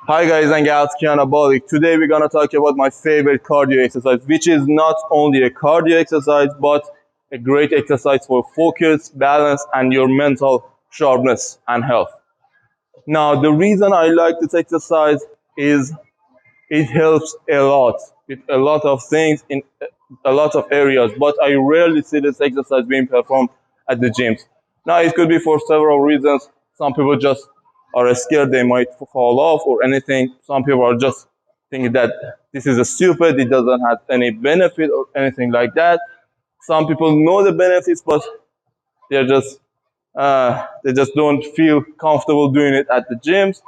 Hi guys and gals, Kianabolic. Today we're gonna talk about my favorite cardio exercise, which is not only a cardio exercise, but a great exercise for focus, balance, and your mental sharpness and health. Now, the reason I like this exercise is it helps a lot with a lot of things in a lot of areas, but I rarely see this exercise being performed at the gyms. Now, it could be for several reasons. Some people just are scared they might fall off or anything. Some people are just thinking that this is a stupid, it doesn't have any benefit or anything like that. Some people know the benefits, but they're just they just don't feel comfortable doing it at the gyms.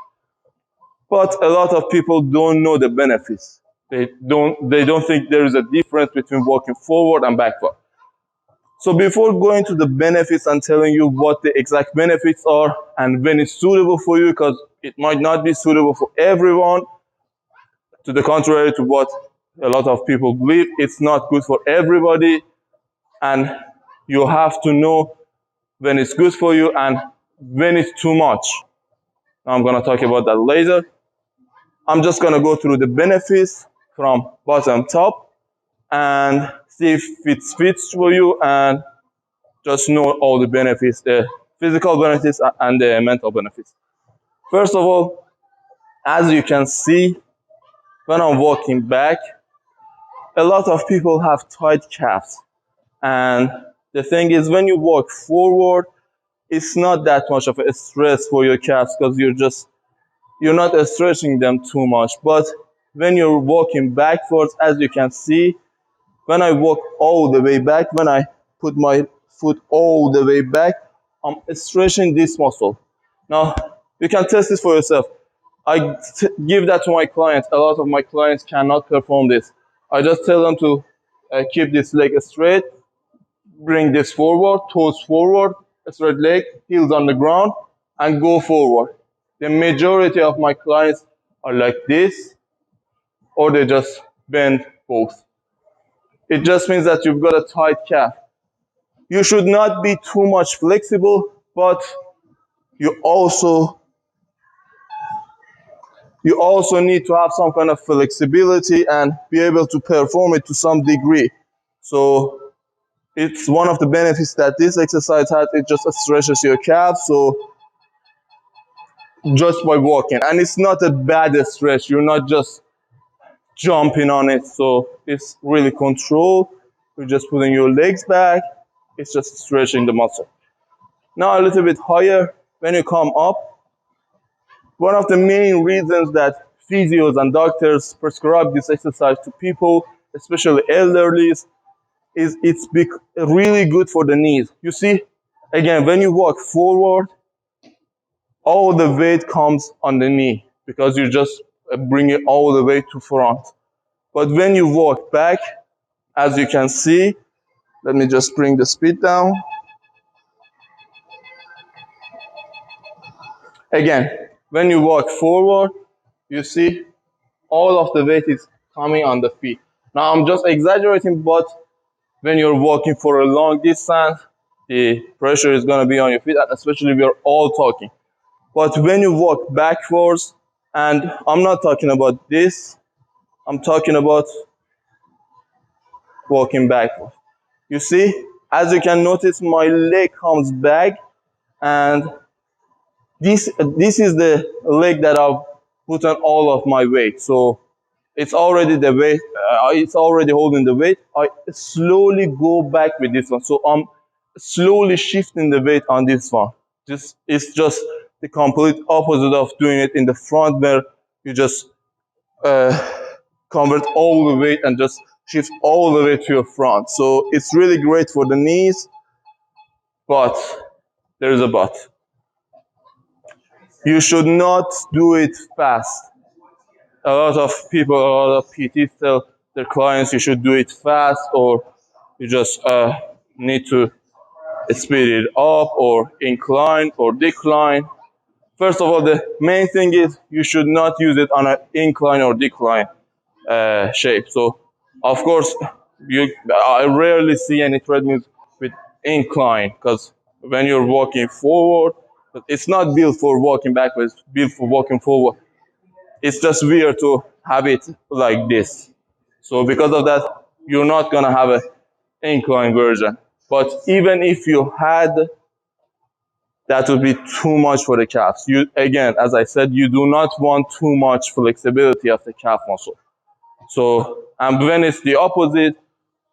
But a lot of people don't know the benefits. They don't think there is a difference between walking forward and backward. So before going to the benefits and telling you what the exact benefits are and when it's suitable for you, because it might not be suitable for everyone, to the contrary to what a lot of people believe, it's not good for everybody, and you have to know when it's good for you and when it's too much. I'm going to talk about that later. I'm just going to go through the benefits from bottom top and see if it fits for you and just know all the benefits, the physical benefits and the mental benefits. First of all, as you can see, when I'm walking back, a lot of people have tight calves. And the thing is, when you walk forward, it's not that much of a stress for your calves because you're not stretching them too much. But when you're walking backwards, as you can see, when I walk all the way back, when I put my foot all the way back, I'm stretching this muscle. Now, you can test this for yourself. I give that to my clients. A lot of my clients cannot perform this. I just tell them to keep this leg straight, bring this forward, toes forward, straight leg, heels on the ground, and go forward. The majority of my clients are like this, or they just bend both. It just means that you've got a tight calf. You should not be too much flexible, but you also need to have some kind of flexibility and be able to perform it to some degree. So it's one of the benefits that this exercise has. It just stretches your calves. So just by walking, and it's not a bad stretch. You're not just jumping on it. So it's really controlled. You're just putting your legs back. It's just stretching the muscle. Now a little bit higher, when you come up, one of the main reasons that physios and doctors prescribe this exercise to people, especially elderly, is it's really good for the knees. You see, again, when you walk forward, all the weight comes on the knee because you just bring it all the way to front. But when you walk back, as you can see, let me just bring the speed down. Again, when you walk forward, you see all of the weight is coming on the feet. Now I'm just exaggerating, but when you're walking for a long distance, the pressure is going to be on your feet, especially if you're all talking. But when you walk backwards, and I'm not talking about this, I'm talking about walking backwards. You see, as you can notice, my leg comes back, and this is the leg that I've put on all of my weight. So it's already the weight, it's already holding the weight. I slowly go back with this one. So I'm slowly shifting the weight on this one. It's just the complete opposite of doing it in the front, where you just uh, convert all the weight and just shift all the way to your front. So it's really great for the knees, but there is a but. You should not do it fast. A lot of people, a lot of PTs tell their clients you should do it fast, or you just need to speed it up or incline or decline. First of all, the main thing is you should not use it on an incline or decline shape. So, of course, I rarely see any treadmills with incline, because when you're walking forward, it's not built for walking backwards, it's built for walking forward. It's just weird to have it like this. So because of that, you're not gonna have an incline version. But even if you had, that would be too much for the calves. You, again, as I said, you do not want too much flexibility of the calf muscle. So, and when it's the opposite,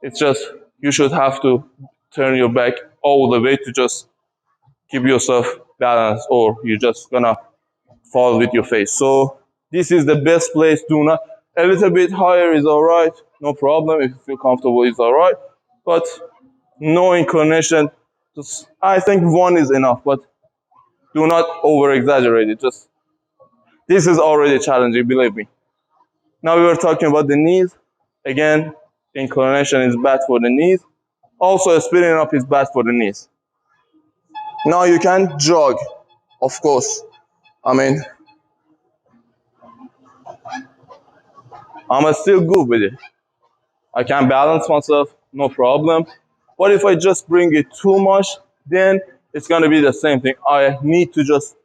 it's just you should have to turn your back all the way to just keep yourself balanced, or you're just gonna fall with your face. So this is the best place. Do not, a little bit higher is all right, no problem. If you feel comfortable, it's all right, but no inclination. Just, I think one is enough, but do not over exaggerate it. Just, this is already challenging, believe me. Now we were talking about the knees. Again, inclination is bad for the knees. Also, speeding up is bad for the knees. Now you can jog, of course. I mean, I'm still good with it. I can balance myself, no problem. But if I just bring it too much, then it's gonna be the same thing. I need to just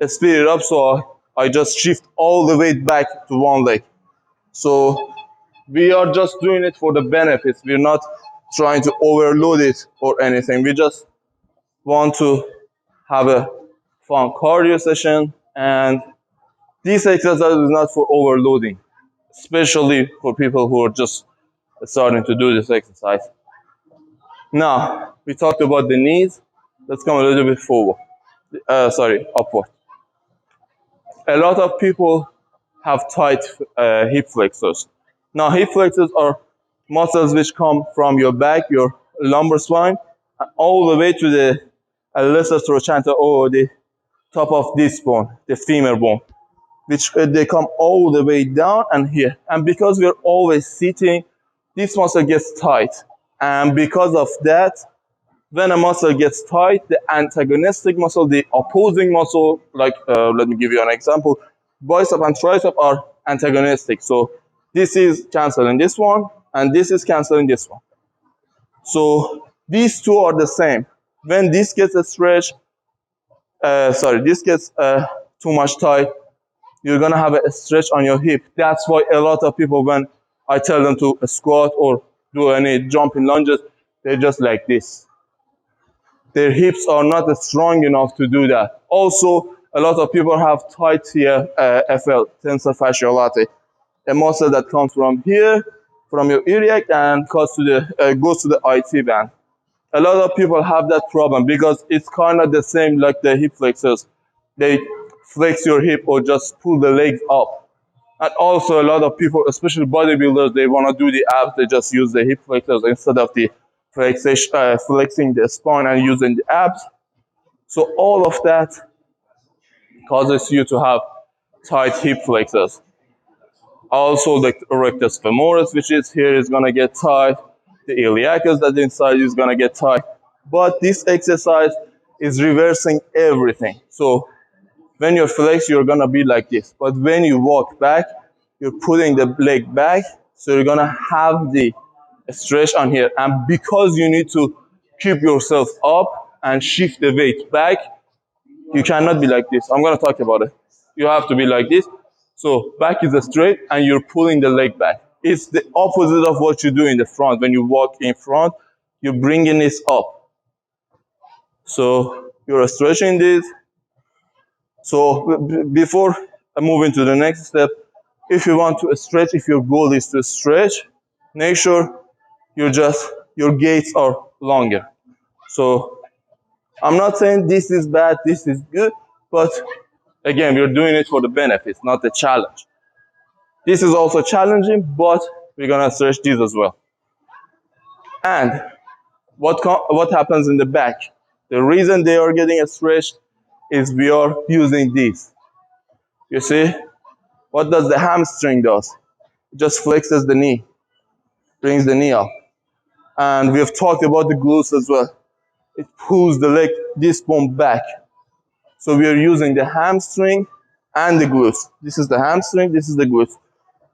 speed it up, so I just shift all the weight back to one leg. So we are just doing it for the benefits. We're not trying to overload it or anything. We just want to have a fun cardio session, and this exercise is not for overloading, especially for people who are just starting to do this exercise. Now, we talked about the knees. Let's come a little bit forward. Upward. A lot of people have tight hip flexors. Now, hip flexors are muscles which come from your back, your lumbar spine, all the way to the lesser trochanter, or the top of this bone, the femur bone, which they come all the way down and here. And because we're always sitting, this muscle gets tight. And because of that, when a muscle gets tight, the antagonistic muscle, the opposing muscle, like let me give you an example, bicep and tricep are antagonistic. So this is canceling this one, and this is canceling this one. So these two are the same. When this gets a stretch, this gets too much tight, you're gonna have a stretch on your hip. That's why a lot of people, when I tell them to squat or do any jumping lunges, they're just like this. Their hips are not strong enough to do that. Also, a lot of people have tight TFL, tensor fasciae latae, a muscle that comes from here, from your iliac, and goes to the IT band. A lot of people have that problem because it's kind of the same like the hip flexors. They flex your hip or just pull the legs up. And also a lot of people, especially bodybuilders, they want to do the abs, they just use the hip flexors instead of the flexing the spine and using the abs. So all of that causes you to have tight hip flexors. Also the rectus femoris, which is here, is going to get tight. The iliacus that's inside is going to get tight. But this exercise is reversing everything. So when you flex, you're going to be like this. But when you walk back, you're putting the leg back. So you're going to have the stretch on here. And because you need to keep yourself up and shift the weight back, you cannot be like this. I'm going to talk about it. You have to be like this. So back is straight and you're pulling the leg back. It's the opposite of what you do in the front. When you walk in front, you're bringing this up. So you're stretching this. So before moving to the next step, if you want to stretch, if your goal is to stretch, make sure your gaits are longer. So I'm not saying this is bad, this is good, but again, we're doing it for the benefits, not the challenge. This is also challenging, but we're gonna stretch these as well. And what happens in the back? The reason they are getting stretched is we are using these. You see, what does the hamstring does? It just flexes the knee, brings the knee up. And we have talked about the glutes as well. It pulls the leg, this bone back. So we are using the hamstring and the glutes. This is the hamstring, this is the glutes.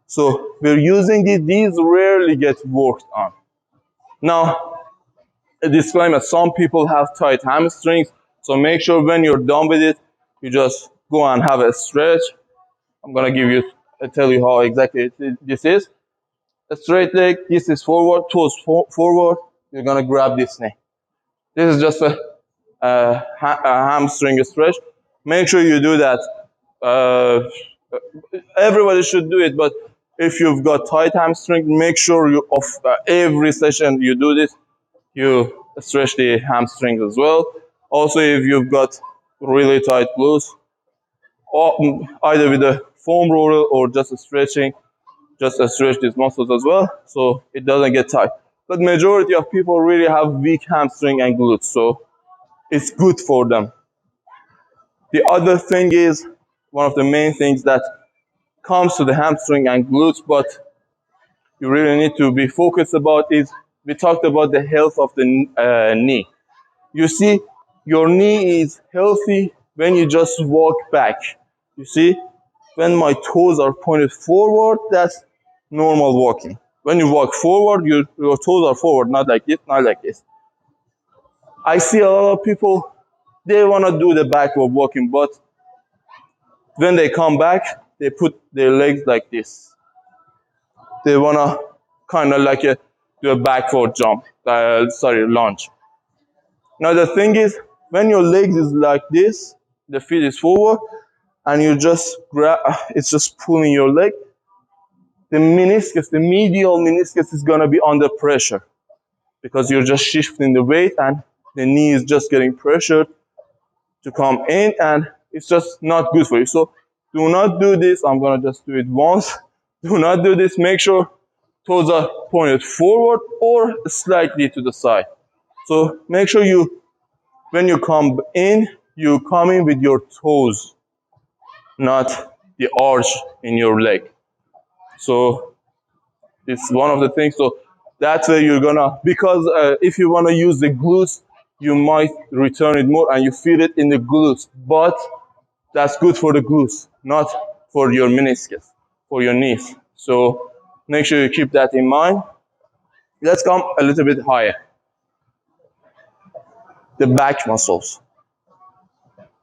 So we're using these rarely get worked on. Now, a disclaimer, some people have tight hamstrings, so make sure when you're done with it, you just go and have a stretch. I'm gonna give you I tell you how exactly this is. A straight leg, this is forward, toes forward, you're gonna grab this knee. This is just a hamstring stretch. Make sure you do that. Uh, Everybody should do it, but if you've got tight hamstring, make sure you of every session you do this, you stretch the hamstrings as well. Also, if you've got really tight glutes, or either with a foam roller or just stretching, just stretch these muscles as well, so it doesn't get tight. But majority of people really have weak hamstring and glutes, so it's good for them. The other thing is, one of the main things that comes to the hamstring and glutes, but you really need to be focused about is, we talked about the health of the knee. You see, your knee is healthy when you just walk back. You see, when my toes are pointed forward, that's normal walking. When you walk forward, your toes are forward, not like this, not like this. I see a lot of people, they want to do the backward walking, but when they come back, they put their legs like this. They want to kind of like do a backward jump, lunge. Now the thing is, when your legs is like this, the feet is forward, and you just grab, it's just pulling your leg, the meniscus, the medial meniscus is gonna be under pressure because you're just shifting the weight and the knee is just getting pressured to come in, and it's just not good for you. So do not do this. I'm gonna just do it once. Do not do this. Make sure toes are pointed forward or slightly to the side. So make sure you, when you come in, you come in with your toes, not the arch in your leg. So it's one of the things. So that's where you're gonna, because if you wanna use the glutes, you might return it more and you feel it in the glutes, but that's good for the glutes, not for your meniscus, for your knees. So make sure you keep that in mind. Let's come a little bit higher. The back muscles.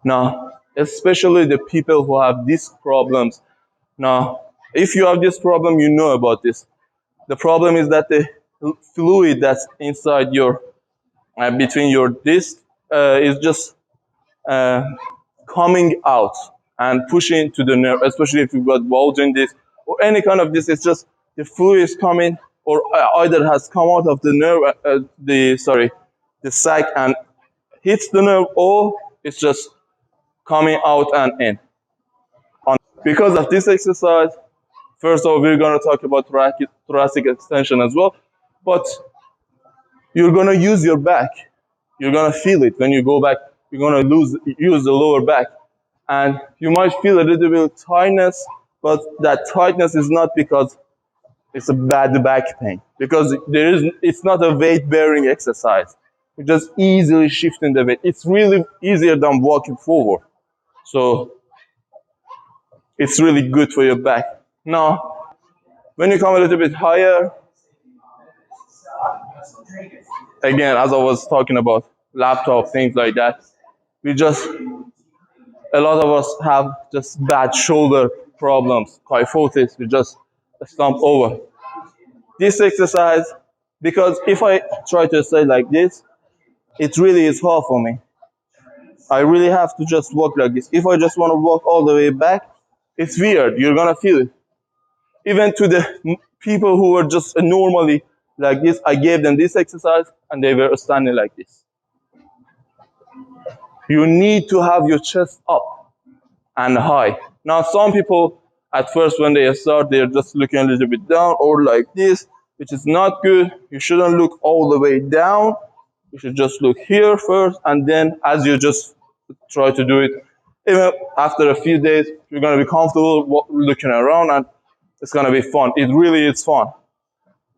Now, especially the people who have these problems. Now, if you have this problem, you know about this. The problem is that the fluid that's inside your, between your disc, is just uh, coming out and pushing to the nerve, especially if you've got bulging disc or any kind of disc. It's just the fluid is coming, or either has come out of the nerve, the sac, and hits the nerve, or it's just coming out and in. Because of this exercise, first of all, we're going to talk about thoracic extension as well, but you're going to use your back. You're going to feel it when you go back. You're going to use the lower back. And you might feel a little bit of tightness, but that tightness is not because it's a bad back pain. Because it's not a weight-bearing exercise. You're just easily shifting the weight. It's really easier than walking forward. So it's really good for your back. Now, when you come a little bit higher, again, as I was talking about laptop, things like that, a lot of us have just bad shoulder problems, kyphosis, we just stump over. This exercise, because if I try to say like this, it really is hard for me. I really have to just walk like this. If I just want to walk all the way back, it's weird. You're gonna feel it. Even to the people who were just normally like this, I gave them this exercise and they were standing like this. You need to have your chest up and high. Now, some people at first when they start, they're just looking a little bit down or like this, which is not good. You shouldn't look all the way down. You should just look here first, and then as you just try to do it, even after a few days, you're going to be comfortable looking around, and it's going to be fun. It really is fun.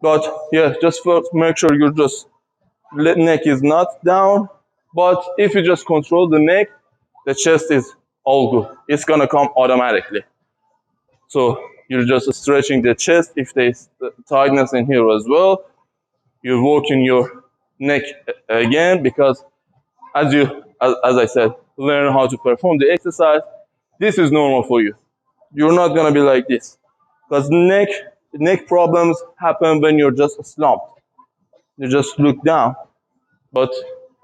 But yeah, just first make sure your just neck is not down. But if you just control the neck, the chest is all good. It's going to come automatically. So you're just stretching the chest. If there's tightness in here as well, you're working your neck again, because as I said, learn how to perform the exercise. This is normal for you. You're not gonna be like this. Because neck problems happen when you're just slumped. You just look down. But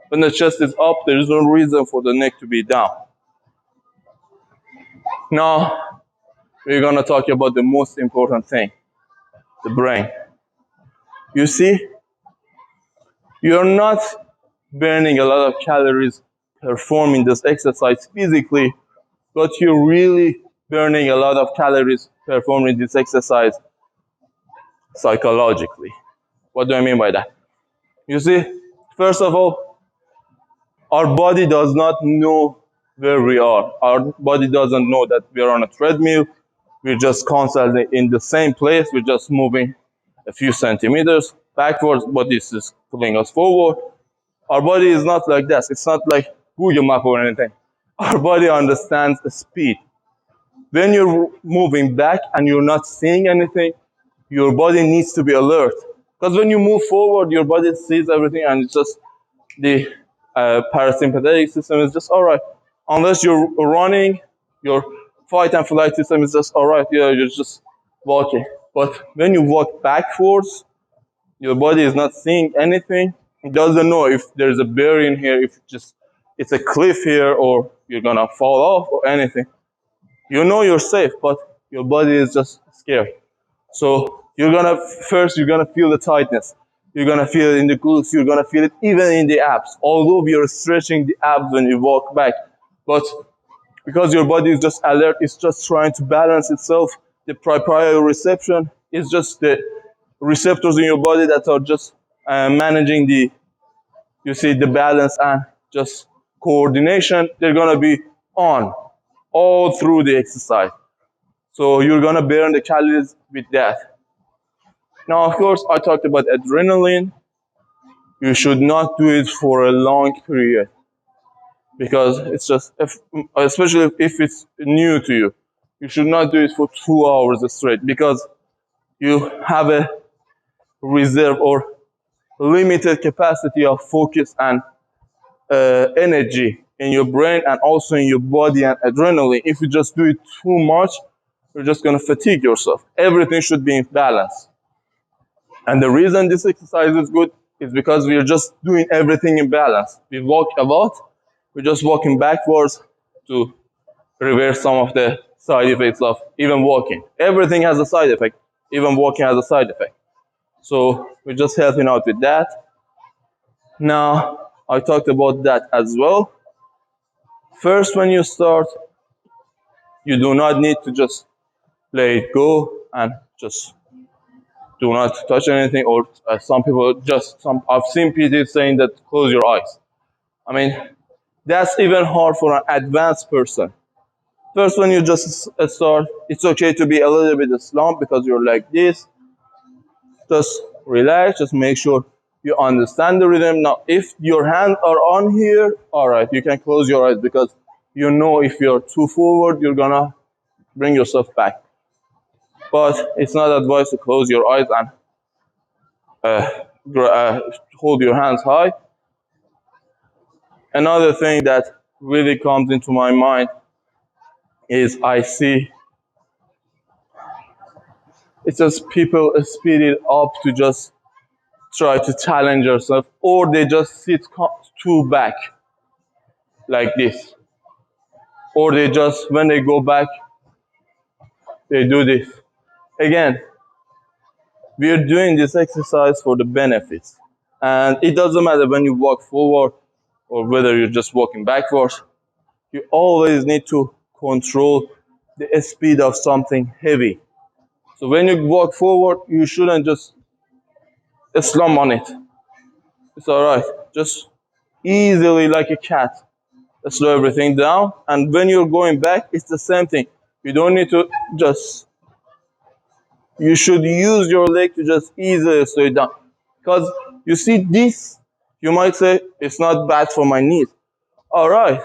when the chest is up, there is no reason for the neck to be down. Now, we're going to talk about the most important thing, the brain. You see, you're not burning a lot of calories performing this exercise physically, but you're really burning a lot of calories performing this exercise psychologically. What do I mean by that? You see, first of all, our body does not know where we are. Our body doesn't know that we're on a treadmill. We're just constantly in the same place. We're just moving a few centimeters backwards, but this is pulling us forward. Our body is not like that. It's not like Google Map or anything. Our body understands the speed. When you're moving back and you're not seeing anything, your body needs to be alert. Because when you move forward, your body sees everything and it's just the parasympathetic system is just all right. Unless you're running, your fight and flight system is just all right. Yeah, you're just walking. But when you walk backwards, your body is not seeing anything. It doesn't know if there's a bear in here, if it's a cliff here, or you're gonna fall off or anything. You know you're safe, but your body is just scared. So you're gonna feel the tightness. You're gonna feel it in the glutes. You're gonna feel it even in the abs. Although you're stretching the abs when you walk back, but because your body is just alert, it's just trying to balance itself. The proprioception is just the receptors in your body that are just managing the balance and just coordination. They're gonna be on all through the exercise. So you're gonna burn the calories with that. Now, of course, I talked about adrenaline. You should not do it for a long period because it's just, especially if it's new to you, you should not do it for 2 hours straight because you have a reserve or limited capacity of focus and energy in your brain and also in your body and adrenaline. If you just do it too much, you're just going to fatigue yourself. Everything should be in balance. And the reason this exercise is good is because we are just doing everything in balance. We walk a lot. We're just walking backwards to reverse some of the side effects of even walking. Everything has a side effect. Even walking has a side effect. So we're just helping out with that. Now, I talked about that as well. First, when you start, you do not need to just let it go and just do not touch anything. Or some people I've seen PTs saying that close your eyes. I mean, that's even hard for an advanced person. First, when you just start, it's okay to be a little bit slumped because you're like this. Just relax, just make sure you understand the rhythm. Now, if your hands are on here, all right, you can close your eyes because you know if you're too forward, you're gonna bring yourself back. But it's not advised to close your eyes and hold your hands high. Another thing that really comes into my mind is I see it's just people speed it up to just try to challenge yourself, or they just sit too back like this, or they just when they go back they do this. Again, we are doing this exercise for the benefits, and it doesn't matter when you walk forward or whether you're just walking backwards. You always need to control the speed of something heavy. So when you walk forward, you shouldn't just slam on it. It's all right. Just easily like a cat, slow everything down. And when you're going back, it's the same thing. You don't need to just, you should use your leg to just easily slow it down. Because you see this, you might say, it's not bad for my knees. All right.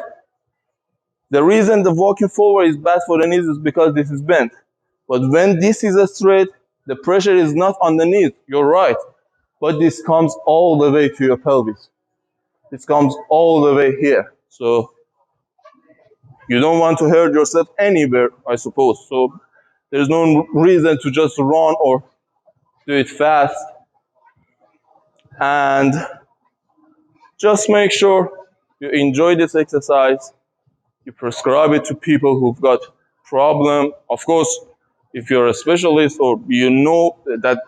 The reason the walking forward is bad for the knees is because this is bent. But when this is a straight, the pressure is not on the knees. You're right. But this comes all the way to your pelvis. This comes all the way here. So you don't want to hurt yourself anywhere, I suppose. So There's no reason to just run or do it fast. And just make sure you enjoy this exercise. You prescribe it to people who've got problem. Of course, if you're a specialist or you know that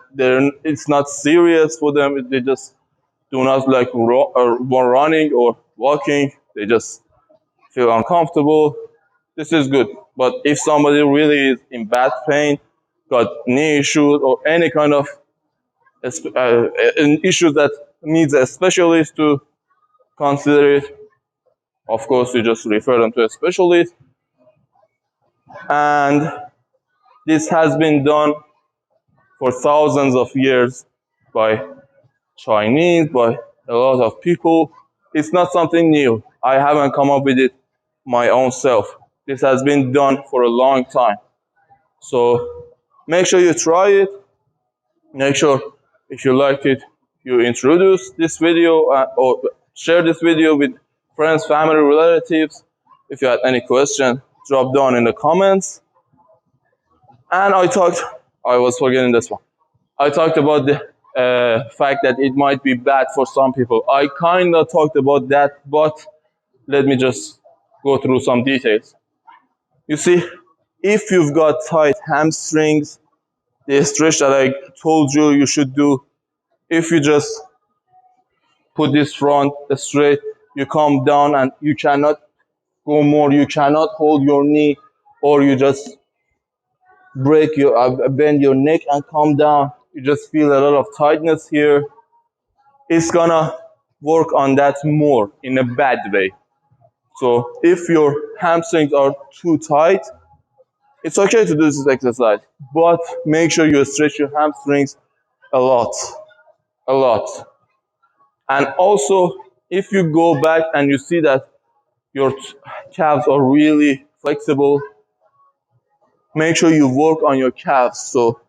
it's not serious for them, they just do not like running or walking, they just feel uncomfortable, this is good. But if somebody really is in bad pain, got knee issues or any kind of an issue that needs a specialist to consider it, of course you just refer them to a specialist. And this has been done for thousands of years by Chinese, by a lot of people. It's not something new. I haven't come up with it my own self. This has been done for a long time. So make sure you try it. Make sure if you like it, you introduce this video or share this video with friends, family, relatives. If you had any question, drop down in the comments. And I was forgetting this one. I talked about the fact that it might be bad for some people. I kind of talked about that, but let me just go through some details. You see, if you've got tight hamstrings, the stretch that I told you you should do, if you just put this front straight, you come down and you cannot go more, you cannot hold your knee, or you just bend your neck and come down, you just feel a lot of tightness here. It's gonna work on that more in a bad way. So if your hamstrings are too tight, it's okay to do this exercise, but make sure you stretch your hamstrings a lot, a lot. And also, if you go back and you see that your calves are really flexible, make sure you work on your calves. So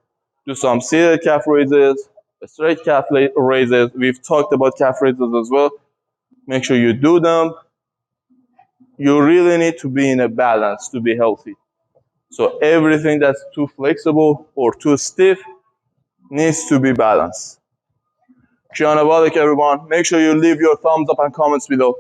do some seated calf raises, straight calf raises. We've talked about calf raises as well. Make sure you do them. You really need to be in a balance to be healthy. So everything that's too flexible or too stiff needs to be balanced. Kianabalik, everyone. Make sure you leave your thumbs up and comments below.